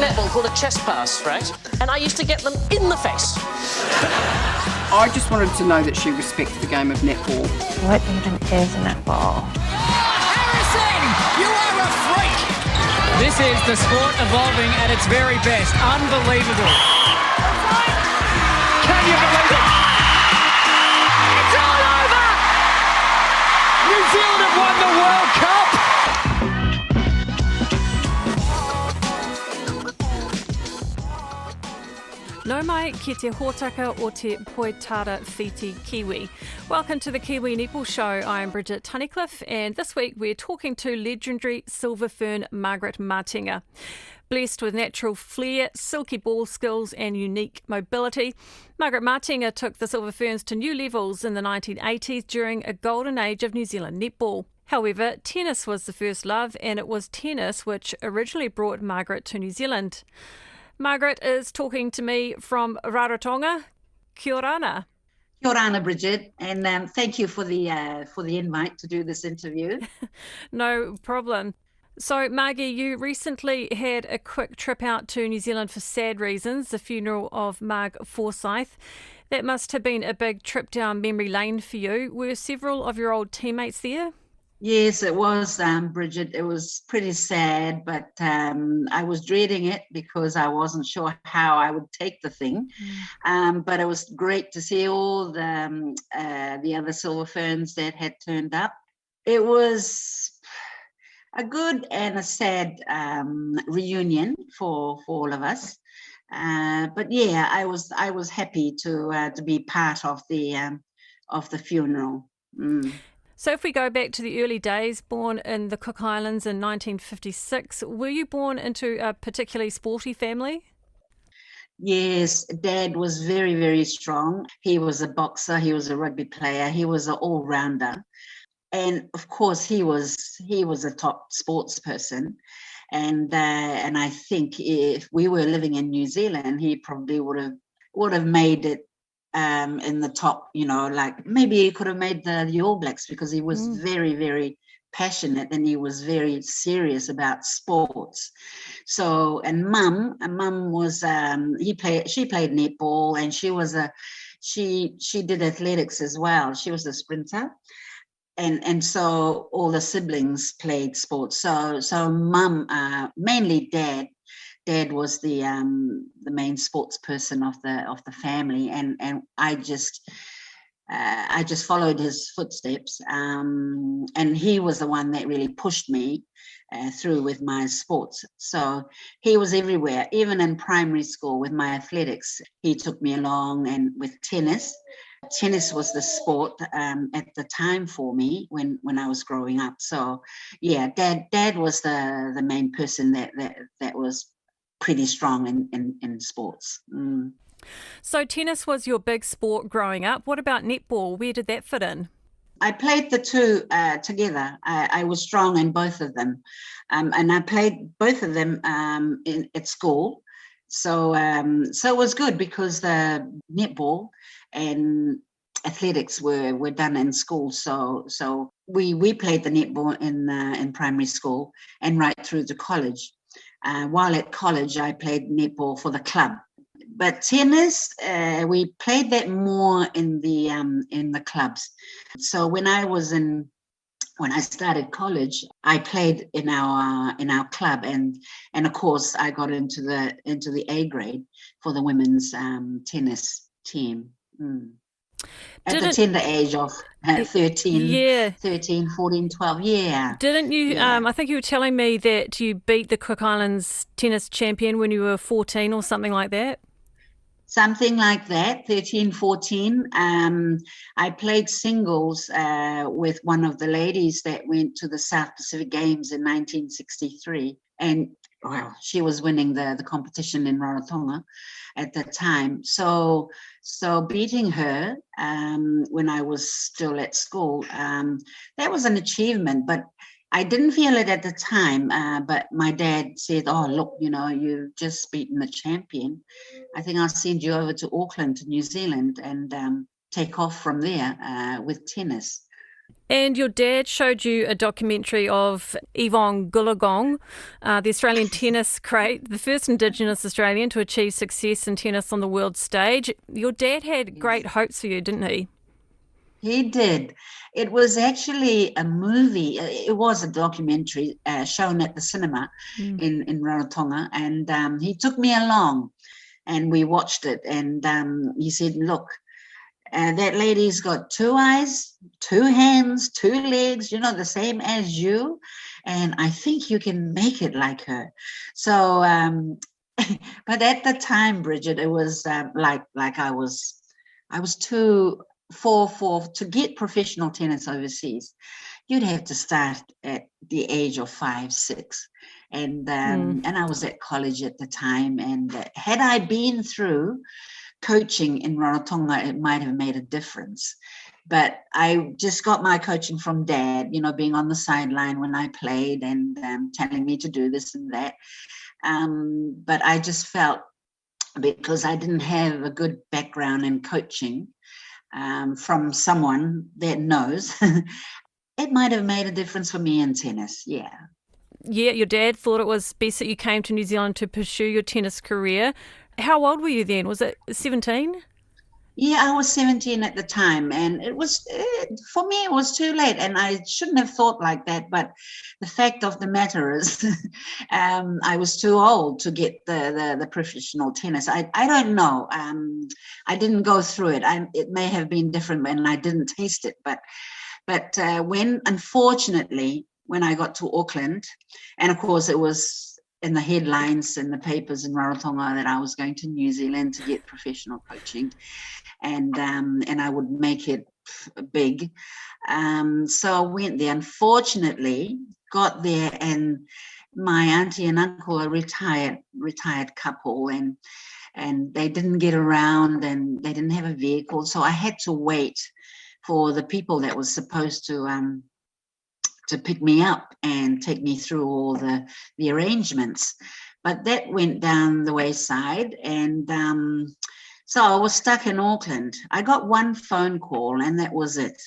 netball called a chest pass, right? And I used to get them in the face. I just wanted to know that she respects the game of netball. What even is netball? Harrison, you are a freak! This is the sport evolving at its very best. Unbelievable. Can you believe it? It's all over! New Zealand have won the World Cup! Nau mai ki te hōtaka o te poetara whiti Kiwi. Welcome to the Kiwi Netball Show. I'm Bridget Tunnicliffe, and this week we're talking to legendary Silver Fern Margharet Matenga. Blessed with natural flair, silky ball skills and unique mobility, Margaret Matenga took the Silver Ferns to new levels in the 1980s during a golden age of New Zealand netball. However, tennis was the first love, and it was tennis which originally brought Margaret to New Zealand. Margaret is talking to me from Rarotonga. Kia ora. Kia ora, Bridget, and thank you for the invite to do this interview. No problem. So, Margie, you recently had a quick trip out to New Zealand for sad reasons, the funeral of Margaret Forsyth. That must have been a big trip down memory lane for you. Were several of your old teammates there? Yes, it was, Bridget. It was pretty sad, but I was dreading it because I wasn't sure how I would take the thing. But it was great to see all the other Silver Ferns that had turned up. It was a good and a sad reunion for all of us. But yeah, I was happy to be part of the funeral. So if we go back to the early days, born in the Cook Islands in 1956, were you born into a particularly sporty family? Yes, Dad was very, very strong. He was a boxer, he was a rugby player, he was an all-rounder. And of course, he was a top sports person. And I think if we were living in New Zealand, he probably would have made it in the top, like maybe he could have made the All Blacks, because he was very, very passionate and he was very serious about sports. So, and Mum was she played netball, and she did athletics as well. She was a sprinter. And so all the siblings played sports. So Mum, mainly Dad was the main sports person of the family, and I just followed his footsteps, and he was the one that really pushed me through with my sports. So he was everywhere, even in primary school with my athletics. He took me along, and with tennis. Tennis was the sport at the time for me when I was growing up. So yeah, Dad was the main person that was pretty strong in sports. So tennis was your big sport growing up. What about netball? Where did that fit in? I played the two together. I was strong in both of them, and I played both of them at school. So it was good because the netball and athletics were done in school. So we played the netball in primary school and right through to college. While at college, I played netball for the club. But tennis, we played that more in the clubs. So when I started college, I played in our club, and of course I got into the A grade for the women's tennis team. At the tender age of 13, 14, 12, yeah. Didn't you, yeah. I think you were telling me that you beat the Cook Islands tennis champion when you were 14 or something like that? Something like that, 13, 14. I played singles with one of the ladies that went to the South Pacific Games in 1963. And well, she was winning the competition in Rarotonga at that time. So beating her when I was still at school, that was an achievement. But I didn't feel it at the time, but my dad said, oh, look, you've just beaten the champion. I think I'll send you over to Auckland, to New Zealand, and take off from there with tennis. And your dad showed you a documentary of Yvonne Goolagong, the Australian tennis great, the first Indigenous Australian to achieve success in tennis on the world stage. Your dad had great hopes for you, didn't he? He did. It was actually a movie. It was a documentary shown at the cinema in Rarotonga, and he took me along, and we watched it. And he said, "Look, that lady's got 2 eyes, 2 hands, 2 legs, the same as you, and I think you can make it like her." So, but at the time, Bridget, it was like I was too. To get professional tennis overseas, you'd have to start at the age of 5, 6, and I was at college at the time. And had I been through coaching in Rarotonga, it might have made a difference. But I just got my coaching from Dad, being on the sideline when I played and telling me to do this and that. But I just felt, because I didn't have a good background in coaching, from someone that knows, it might have made a difference for me in tennis. Yeah, your dad thought it was best that you came to New Zealand to pursue your tennis career. How old were you then? Was it 17? Yeah, I was 17 at the time, and for me, it was too late, and I shouldn't have thought like that. But the fact of the matter is, I was too old to get the professional tennis. I don't know. I didn't go through it. It may have been different when I didn't taste it. But unfortunately, when I got to Auckland, and of course it was in the headlines in the papers in Rarotonga that I was going to New Zealand to get professional coaching, and I would make it big. So I went there. Unfortunately, got there, and my auntie and uncle are retired couple, and they didn't get around, and they didn't have a vehicle. So I had to wait for the people that was supposed to pick me up and take me through all the arrangements. But that went down the wayside, and so I was stuck in Auckland. I got one phone call, and that was it.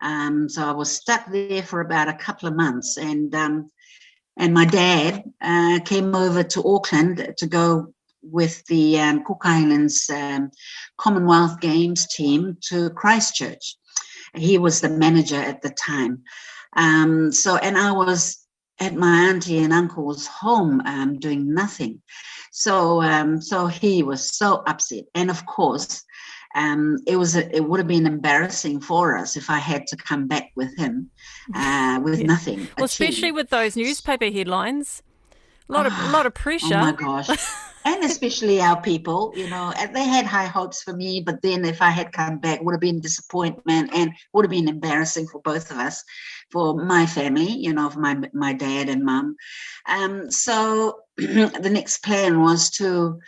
So I was stuck there for about a couple of months, and my dad came over to Auckland to go with the Cook Islands Commonwealth Games team to Christchurch. He was the manager at the time. And I was at my auntie and uncle's home doing nothing. So he was so upset. And of course, it would have been embarrassing for us if I had to come back with him with nothing. Well, especially with those newspaper headlines. A lot of pressure. Oh my gosh. And especially our people, they had high hopes for me, but then if I had come back, would have been disappointment and would have been embarrassing for both of us, for my family, for my dad and mum. So the next plan was to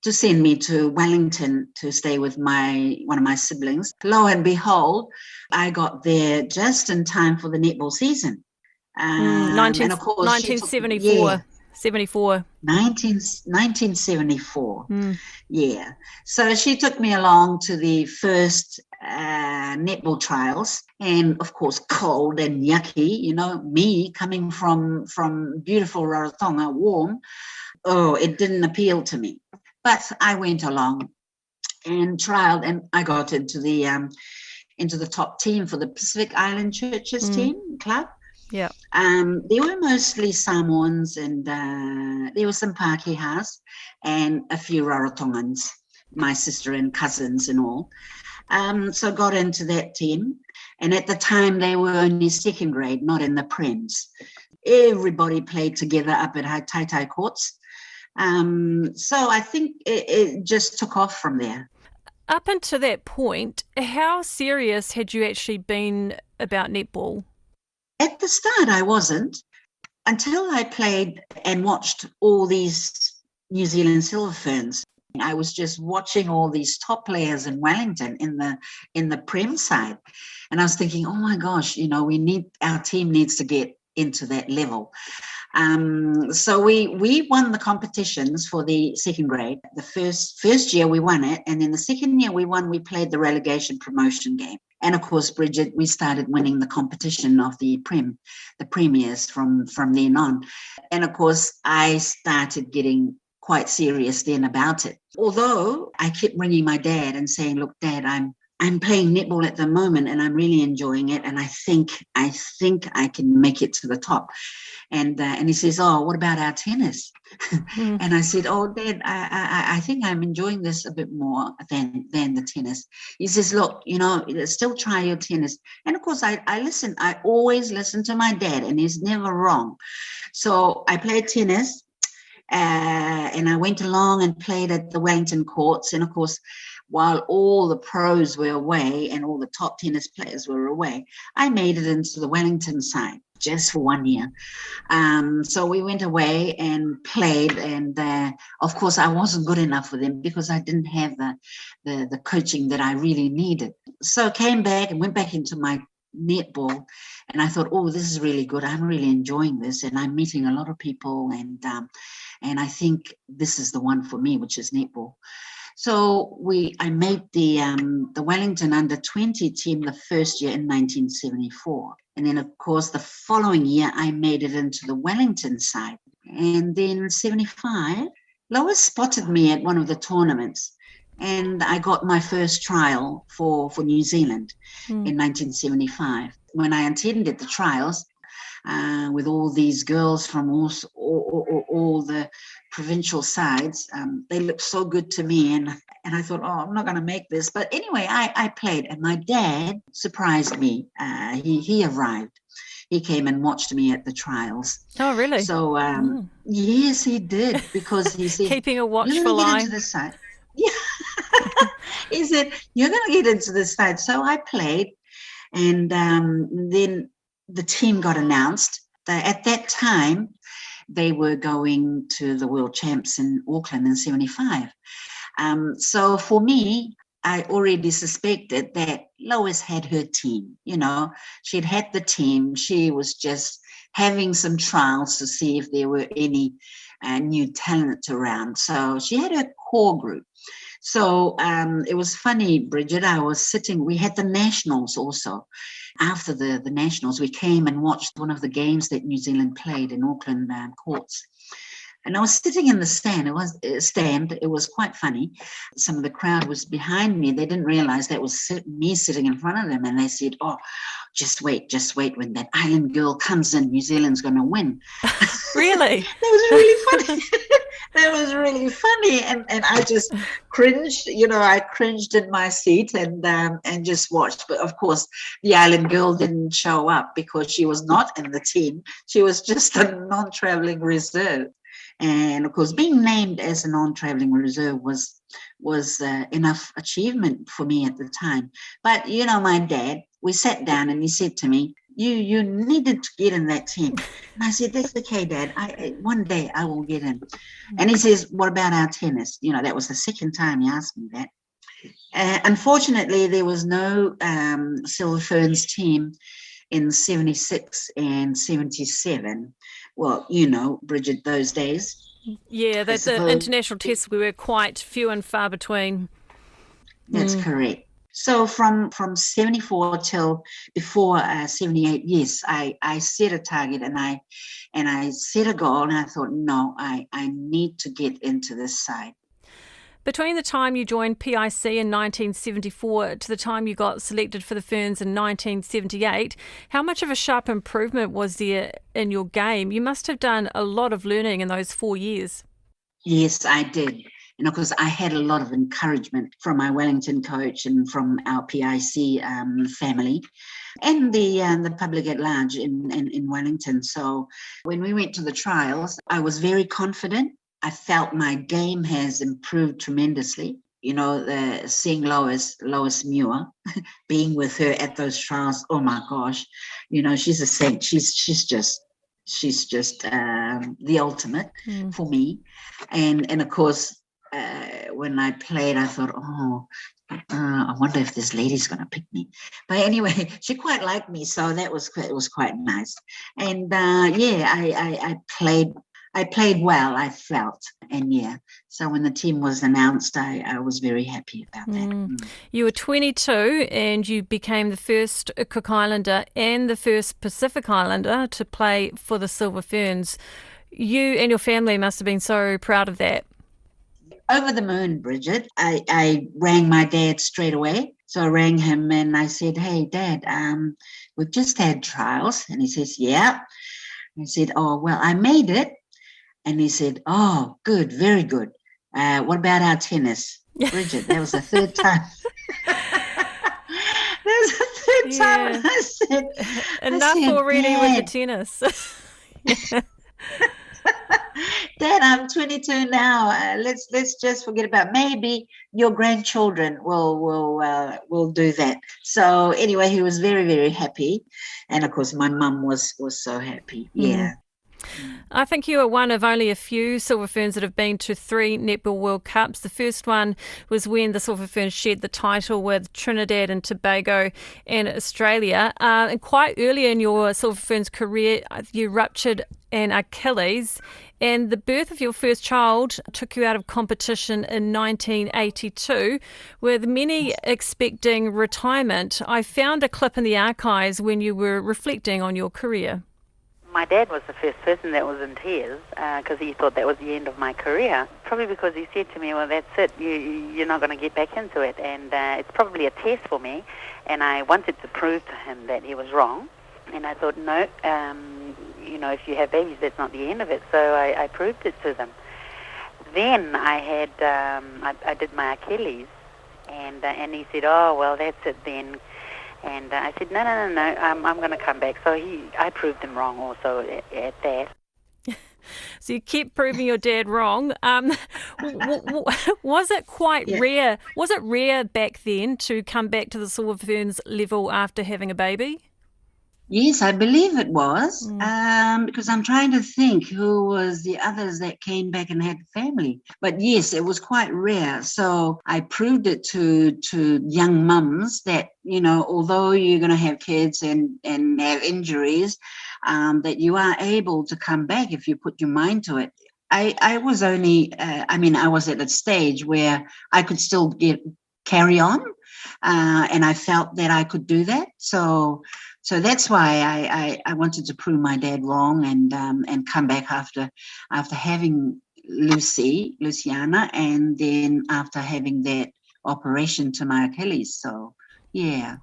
send me to Wellington to stay with one of my siblings. Lo and behold, I got there just in time for the netball season. And of course, 1974. 1974. Yeah. So she took me along to the first netball trials, and of course cold and yucky, me coming from beautiful Rarotonga, warm. Oh, it didn't appeal to me. But I went along and trialed, and I got into the top team for the Pacific Island Churches team club. Yeah. They were mostly Samoans, and there were some Pākehās and a few Rarotongans, my sister and cousins and all. So got into that team. And at the time, they were only second grade, not in the Prems. Everybody played together up at Tai courts. So I think it just took off from there. Up until that point, how serious had you actually been about netball? At the start, I wasn't, until I played and watched all these New Zealand Silver Ferns. I was just watching all these top players in Wellington in the Prem side, and I was thinking, oh my gosh, our team needs to get into that level. So we won the competitions for the second grade. The first year we won it, and then the second year we played the relegation promotion game. And of course, Bridget, we started winning the competition of the premiers from then on. And of course, I started getting quite serious then about it. Although I kept ringing my dad and saying, look, Dad, I'm playing netball at the moment and I'm really enjoying it. And I think I can make it to the top. And he says, oh, what about our tennis? And I said, oh, Dad, I think I'm enjoying this a bit more than the tennis. He says, look, still try your tennis. And of course, I listen. I always listen to my dad, and he's never wrong. So I played tennis, and I went along and played at the Wellington courts. And of course, while all the pros were away and all the top tennis players were away, I made it into the Wellington side just for 1 year. So we went away and played, and of course I wasn't good enough for them because I didn't have the coaching that I really needed. So came back and went back into my netball, and I thought, oh, this is really good. I'm really enjoying this, and I'm meeting a lot of people, and I think this is the one for me, which is netball. So I made the Wellington under-20 team the first year in 1974. And then, of course, the following year, I made it into the Wellington side. And then 75, Lois spotted me at one of the tournaments. And I got my first trial for New Zealand in 1975. When I attended the trials with all these girls from all the provincial sides, they looked so good to me, and I thought, oh, I'm not going to make this. But anyway, I played, and my dad surprised me. He arrived. He came and watched me at the trials. Oh, really? So yes, he did, because he said, keeping a watchful eye. Into this side. Yeah. He said, you're going to get into this side. So I played, and then the team got announced. At that time, they were going to the World Champs in Auckland in 75. So for me, I already suspected that Lois had her team. She'd had the team. She was just having some trials to see if there were any new talent around. So she had her core group. So it was funny, Bridget, we had the Nationals also. After the Nationals, we came and watched one of the games that New Zealand played in Auckland courts. And I was sitting in the stand. It was quite funny. Some of the crowd was behind me. They didn't realize that was me sitting in front of them. And they said, oh, just wait. When that island girl comes in, New Zealand's going to win. Really? That was really funny. That was really funny. And I just cringed. I cringed in my seat and just watched. But of course, the island girl didn't show up because she was not in the team. She was just a non-traveling reserve. And of course, being named as a non-traveling reserve was enough achievement for me at the time. But my dad, we sat down and he said to me, you needed to get in that team. And I said, that's okay, Dad. One day I will get in. And he says, what about our tennis? That was the second time he asked me that. Unfortunately, there was no Silver Ferns team in 76 and 77. Well, Bridget, those days. Yeah, the international tests were quite few and far between. That's correct. So from 74 till before 78, yes, I set a target and I set a goal, and I thought, no, I need to get into this side. Between the time you joined PIC in 1974 to the time you got selected for the Ferns in 1978, how much of a sharp improvement was there in your game? You must have done a lot of learning in those 4 years. Yes, I did. And of course, I had a lot of encouragement from my Wellington coach and from our PIC family and the public at large in Wellington. So when we went to the trials, I was very confident. I felt my game has improved tremendously. Seeing Lois Muir, being with her at those trials, oh my gosh, she's a saint. She's just the ultimate for me. And of course, when I played, I thought, I wonder if this lady's going to pick me. But anyway, she quite liked me, so it was quite nice. And I played I played well, I felt. And yeah, so when the team was announced, I was very happy about that. You were 22 and you became the first Cook Islander and the first Pacific Islander to play for the Silver Ferns. You and your family must have been so proud of that. Over the moon, Bridget. I rang my dad straight away. So I rang him and I said, "Hey, Dad, we've just had trials." And he says, "Yeah." I said, "Oh, well, I made it." And he said, "Oh, good, very good. What about our tennis?" Bridget, that was the third time. That was the third time. And I said, enough already Dad, with the tennis. Dad, I'm 22 now. Let's just forget about. Maybe your grandchildren will do that. So anyway, he was very, very happy, and of course, my mum was so happy. Yeah. I think you are one of only a few Silver Ferns that have been to 3 Netball World Cups. The first one was when the Silver Ferns shared the title with Trinidad and Tobago and Australia. And quite early in your Silver Ferns career, you ruptured an Achilles, and the birth of your first child took you out of competition in 1982, with many expecting retirement. I found a clip in the archives when you were reflecting on your career. My dad was the first person that was in tears because he thought that was the end of my career. Probably because he said to me, "Well, that's it. You're not going to get back into it." And it's probably a test for me. And I wanted to prove to him that he was wrong. And I thought, no, if you have babies, that's not the end of it. So I proved it to them. Then I had, I did my Achilles. And he said, "Oh, well, that's it then." And I said, no, I'm going to come back. So I proved him wrong also at that. So you kept proving your dad wrong. Was it quite rare? Was it rare back then to come back to the Silver Ferns level after having a baby? Yes, I believe it was, because I'm trying to think who was the others that came back and had family. But yes, it was quite rare. So I proved it to young mums that, although you're going to have kids and have injuries, that you are able to come back if you put your mind to it. I was only, I was at a stage where I could still carry on, and I felt that I could do that. So that's why I wanted to prove my dad wrong and come back after having Luciana, and then after having that operation to my Achilles. So, yeah.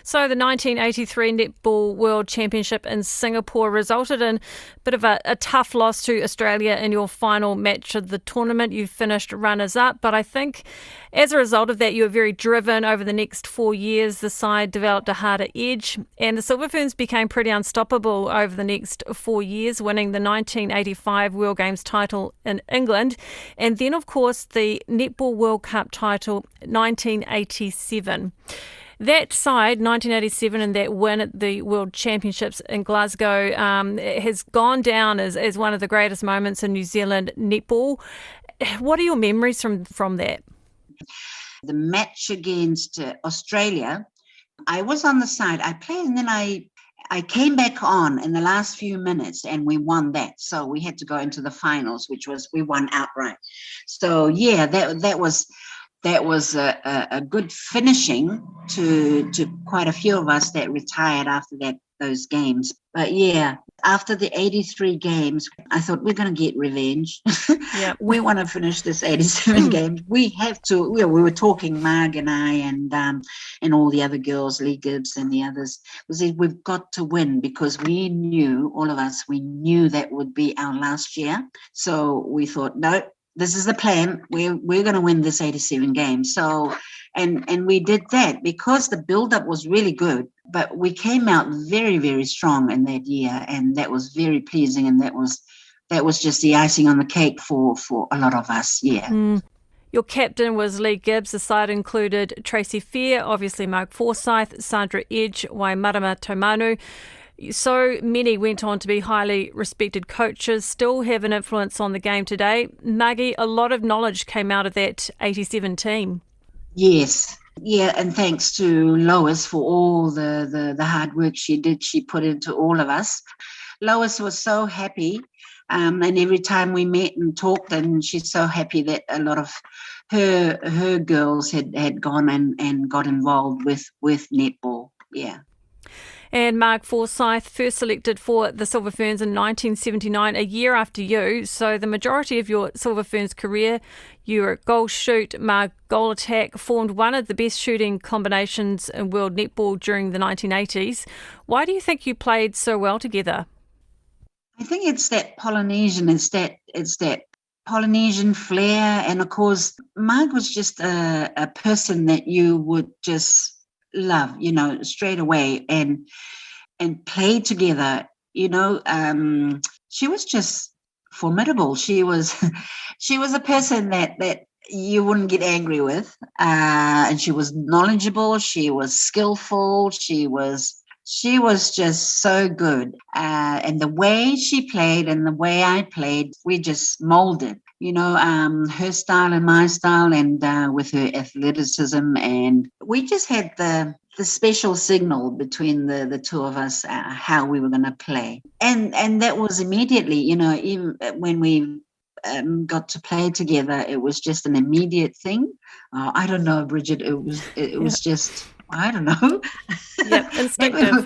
So the 1983 Netball World Championship in Singapore resulted in a bit of a tough loss to Australia in your final match of the tournament. You finished runners-up, but I think as a result of that, you were very driven. Over the next 4 years, the side developed a harder edge, and the Silver Ferns became pretty unstoppable over the next 4 years, winning the 1985 World Games title in England, and then, of course, the Netball World Cup title 1987. That side, 1987, and that win at the World Championships in Glasgow has gone down as one of the greatest moments in New Zealand netball. What are your memories from that? The match against Australia, I was on the side. I played, and then I came back on in the last few minutes, and we won that. So we had to go into the finals, which was we won outright. So yeah, that was a good finishing to quite a few of us that retired after those games. But yeah, after the 83 games, I thought we're going to get revenge. Yep. We want to finish this 87 games. We have to. We were talking, Marg and I, and all the other girls, Lee Gibbs and the others. We said we've got to win because we knew, all of us, we knew that would be our last year. So we thought, no. This is the plan. We're going to win this 87 games. So, and we did that because the build-up was really good. But we came out very, very strong in that year, and that was very pleasing. And that was just the icing on the cake for a lot of us. Yeah. Your captain was Lee Gibbs. The side included Tracy Fair, obviously Margaret Forsyth, Sandra Edge, Waimarama Taumanu. So many went on to be highly respected coaches, still have an influence on the game today. Maggie, a lot of knowledge came out of that 87 team. Yes. Yeah, and thanks to Lois for all the hard work she put into all of us. Lois was so happy And every time we met and talked, and she's so happy that a lot of her girls had gone and got involved with netball. Yeah. And Margaret Forsyth, first selected for the Silver Ferns in 1979, a year after you. So the majority of your Silver Ferns career, your goal shoot, goal attack, formed one of the best shooting combinations in world netball during the 1980s. Why do you think you played so well together? I think it's that Polynesian, it's that Polynesian flair. And of course, Marg was just a person that you would just love, straight away and play together. She was just formidable. She was a person that you wouldn't get angry with, and she was knowledgeable. She was skillful. She was just so good, and the way she played and the way I played, we just molded. Her style and my style, and with her athleticism, and we just had the special signal between the two of us, how we were going to play, and that was immediately, even when we got to play together, it was just an immediate thing. I don't know, Bridget. It was just, I don't know. Yeah, instinctive.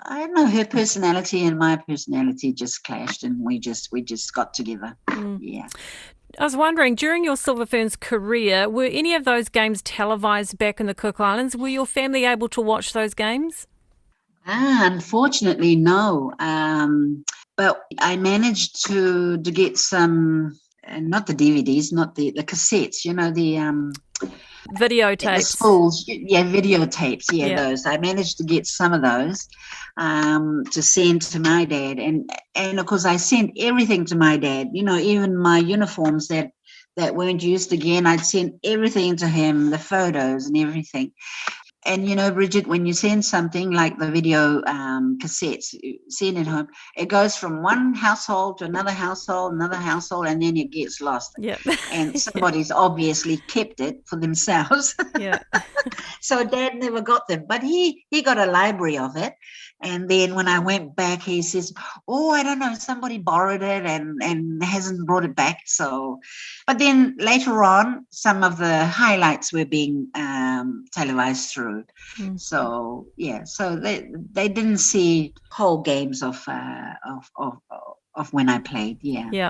I don't know, her personality and my personality just clashed, and we just got together. Yeah. I was wondering, during your Silver Ferns career, were any of those games televised back in the Cook Islands? Were your family able to watch those games? Unfortunately, no. But I managed to get some, not the DVDs, not the cassettes, the videotapes. The schools, videotapes, those. I managed to get some of those to send to my dad, and of course I sent everything to my dad. Even my uniforms that weren't used again, I'd send everything to him, the photos and everything. And Bridget, when you send something like the video cassettes, you send it home, it goes from one household to another household, and then it gets lost. Yeah. And somebody's obviously kept it for themselves. Yeah. So Dad never got them, but he got a library of it. And then when I went back, he says, "Oh, I don't know, somebody borrowed it and hasn't brought it back." So, but then later on, some of the highlights were being televised through. Mm-hmm. So so they didn't see whole games of when I played. Yeah. Yeah.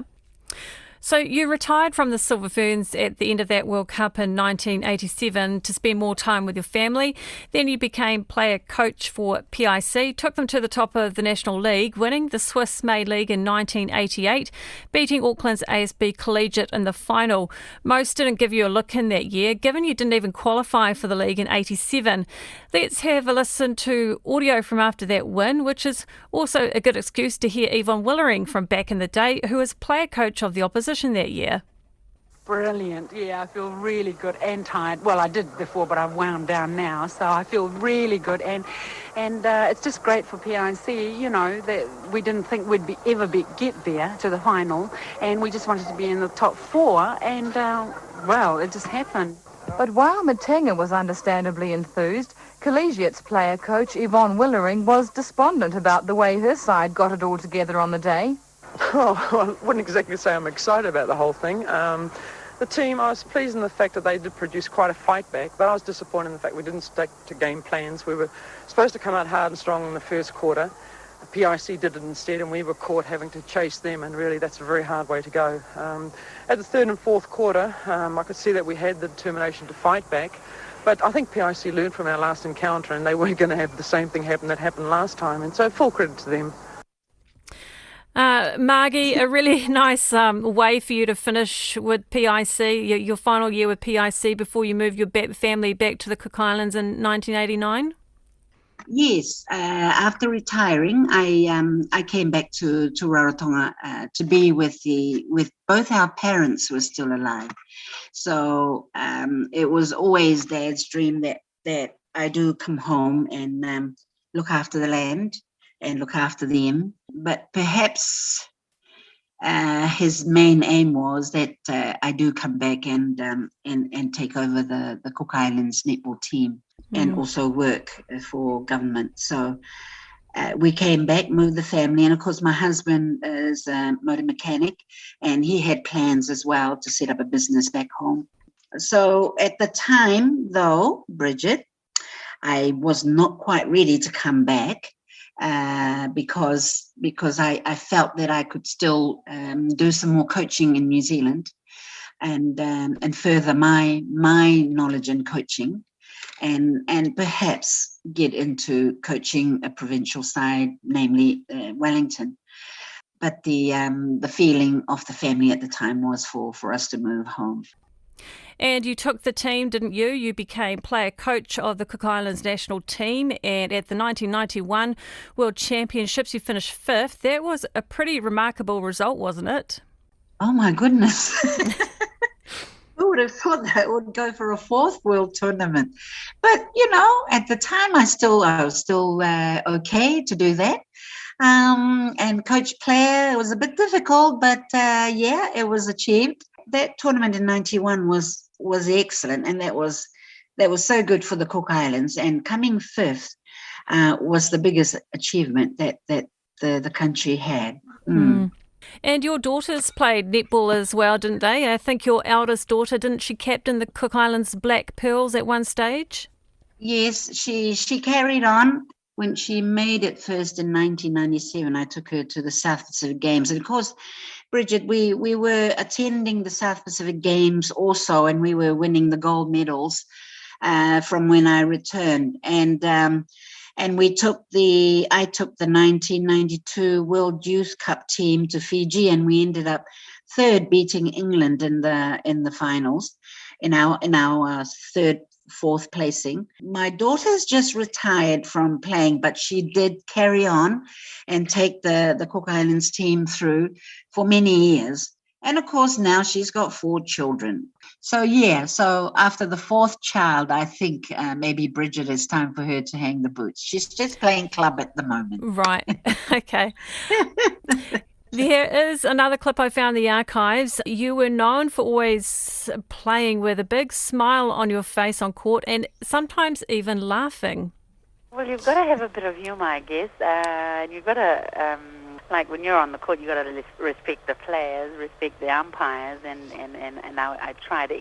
So you retired from the Silver Ferns at the end of that World Cup in 1987 to spend more time with your family. Then you became player coach for PIC, took them to the top of the National League, winning the Swiss May League in 1988, beating Auckland's ASB Collegiate in the final. Most didn't give you a look in that year, given you didn't even qualify for the league in 87. Let's have a listen to audio from after that win, which is also a good excuse to hear Yvonne Willering from back in the day, who was player coach of the opposition that year. Brilliant. Yeah, I feel really good and tired. Well, I did before, but I've wound down now, so I feel really good. And it's just great for PIC, that we didn't think we'd get there to the final, and we just wanted to be in the top four, and, it just happened. But while Matenga was understandably enthused, Collegiate's player coach Yvonne Willering was despondent about the way her side got it all together on the day. Oh, I wouldn't exactly say I'm excited about the whole thing. The team, I was pleased in the fact that they did produce quite a fight back, but I was disappointed in the fact we didn't stick to game plans. We were supposed to come out hard and strong in the first quarter. The PIC did it instead, and we were caught having to chase them, and really that's a very hard way to go. At the third and fourth quarter, I could see that we had the determination to fight back, but I think PIC learned from our last encounter, and they weren't going to have the same thing happen that happened last time, and so full credit to them. Margie, a really nice way for you to finish with PIC, your final year with PIC before you move your family back to the Cook Islands in 1989? Yes, after retiring, I came back to Rarotonga to be with both our parents who were still alive. So it was always Dad's dream that I do come home and look after the land and look after them. But perhaps his main aim was that I do come back and take over the Cook Islands netball team and also work for government. So we came back, moved the family, and of course my husband is a motor mechanic, and he had plans as well to set up a business back home. So at the time, though, Bridget, I was not quite ready to come back because I felt that I could still do some more coaching in New Zealand and further my knowledge in coaching, and perhaps get into coaching a provincial side, namely Wellington. But the feeling of the family at the time was for us to move home. And you took the team, didn't you? You became player coach of the Cook Islands national team, and at the 1991 World Championships you finished 5th. That was a pretty remarkable result, wasn't it? Oh my goodness. Who would have thought that would go for a 4th world tournament? But, at the time I was still okay to do that. And coach player, it was a bit difficult, but it was achieved. That tournament in 91 was excellent, and that was so good for the Cook Islands. And coming 5th was the biggest achievement that the country had. And your daughters played netball as well, didn't they? I think your eldest daughter, didn't she captain the Cook Islands Black Pearls at one stage? Yes, she carried on. When she made it first in 1997, I took her to the South Pacific Games. And of course, Bridget, we were attending the South Pacific Games also, and we were winning the gold medals from when I returned. And I took the 1992 World Youth Cup team to Fiji, and we ended up 3rd, beating England in the finals in our 4th placing. My daughter's just retired from playing, but she did carry on and take the Cook Islands team through for many years. And of course, now she's got 4 children. So after the 4th child, I think maybe Bridget, it's time for her to hang the boots. She's just playing club at the moment. Right. Okay. There is another clip I found in the archives. You were known for always playing with a big smile on your face on court and sometimes even laughing. Well, you've got to have a bit of humour, I guess. And you've got to, like when you're on the court, you've got to respect the players, respect the umpires, and I tried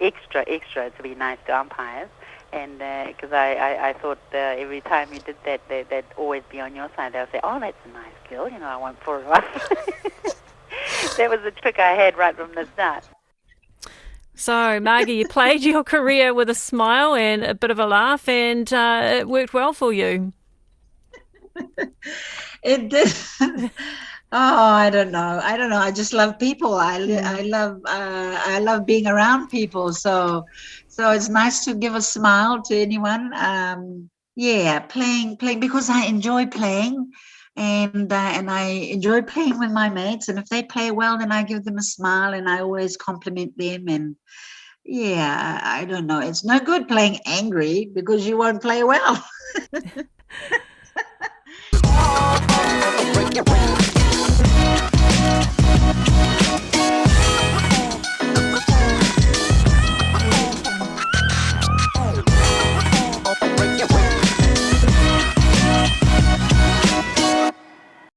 extra to be nice to umpires. And because I thought every time you did that, they'd always be on your side. They'll say, "Oh, that's a nice girl, I won't pull her up." That was the trick I had right from the start. So, Margie, you played your career with a smile and a bit of a laugh, and it worked well for you. It did. I don't know. I just love people. I love being around people. So it's nice to give a smile to anyone. Playing because I enjoy playing, and I enjoy playing with my mates. And if they play well, then I give them a smile, and I always compliment them. And I don't know. It's no good playing angry because you won't play well.